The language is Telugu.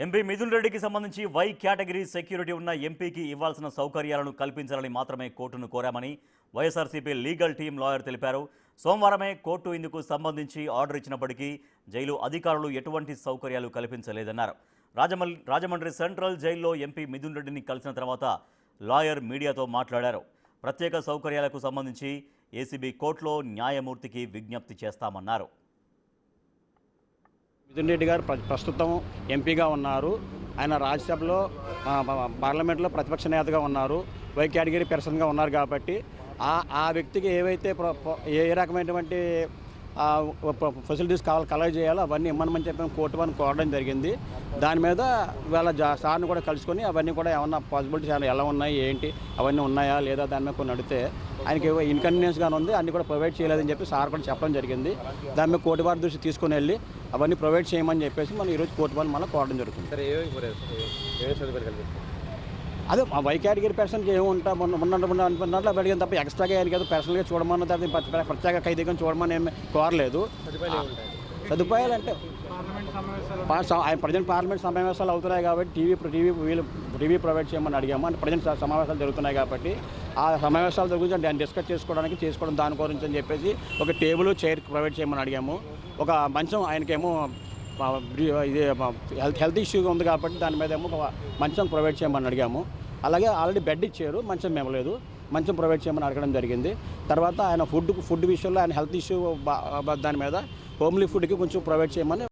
ఎంపీ మిథున్ రెడ్డికి సంబంధించి వై కేటగిరీ సెక్యూరిటీ ఉన్న ఎంపీకి ఇవ్వాల్సిన సౌకర్యాలను కల్పించాలని మాత్రమే కోర్టును కోరామని వైఎస్ఆర్సీపీ లీగల్ టీం లాయర్ తెలిపారు. సోమవారమే కోర్టు ఇందుకు సంబంధించి ఆర్డర్ ఇచ్చినప్పటికీ జైలు అధికారులు ఎటువంటి సౌకర్యాలు కల్పించలేదన్నారు. రాజమండ్రి సెంట్రల్ జైల్లో ఎంపీ మిథున్ రెడ్డిని కలిసిన తర్వాత లాయర్ మీడియాతో మాట్లాడారు. ప్రత్యేక సౌకర్యాలకు సంబంధించి ఏసీబీ కోర్టులో న్యాయమూర్తికి విజ్ఞప్తి చేస్తామన్నారు. మిథున్ రెడ్డి గారు ప్రస్తుతం ఎంపీగా ఉన్నారు. ఆయన రాజ్యసభలో పార్లమెంట్లో ప్రతిపక్ష నేతగా ఉన్నారు. వై కేటగిరీ పర్సన్గా ఉన్నారు కాబట్టి ఆ వ్యక్తికి ఏవైతే ఏ రకమైనటువంటి ఫెసిలిటీస్ కలెక్ట్ చేయాలో అవన్నీ ఇమ్మని చెప్పి కోర్టు వారిని కోరడం జరిగింది. దాని మీద వాళ్ళ సార్ని కూడా కలుసుకొని అవన్నీ కూడా ఏమన్నా పాసిబిలిటీస్ ఎలా ఉన్నాయి ఏంటి అవన్నీ ఉన్నాయా లేదా దాని మీద కొన్ని అడిగితే ఆయనకి ఇన్కన్వీనియన్స్గానే ఉంది, అన్నీ కూడా ప్రొవైడ్ చేయలేదని చెప్పి సార్ కూడా చెప్పడం జరిగింది. దాని మీద కోర్టు వారి దృష్టి తీసుకుని వెళ్ళి అవన్నీ ప్రొవైడ్ చేయమని చెప్పేసి మనం ఈరోజు కోర్టు వారిని మళ్ళీ కోరడం జరుగుతుంది. అదే వై కేటగిరీ పర్సన్కి ఏముంటా ఉన్నట్లు అడిగాను తప్ప ఎక్స్ట్రాగా ఆయనకి ఏదో పర్సనల్గా చూడమన్న తర్వాత ప్రత్యేక ఖైదీగా చూడమని ఏమి కోరలేదు. సదుపాయాలు అంటే ఆయన ప్రజెంట్ పార్లమెంట్ సమావేశాలు అవుతున్నాయి కాబట్టి టీవీ ప్రొవైడ్ చేయమని అడిగాము. అంటే ప్రజెంట్ సమావేశాలు జరుగుతున్నాయి కాబట్టి ఆ సమావేశాల గురించి ఆయన డిస్కస్ చేసుకోవడం దాని గురించి అని చెప్పేసి ఒక టేబుల్ చైర్ ప్రొవైడ్ చేయమని అడిగాము. ఒక మంచం ఆయనకేమో ఇది హెల్త్ ఇష్యూగా ఉంది కాబట్టి దాని మీద ఏమో ఒక మంచం ప్రొవైడ్ చేయమని అడిగాము. అలాగే ఆల్రెడీ బెడ్ ఇచ్చారు, మంచం మేము లేదు, మంచం ప్రొవైడ్ చేయమని అడగడం జరిగింది. తర్వాత ఆయన ఫుడ్ విషయంలో ఆయన హెల్త్ ఇష్యూ దాని మీద హోమ్లీ ఫుడ్కి కొంచెం ప్రొవైడ్ చేయమని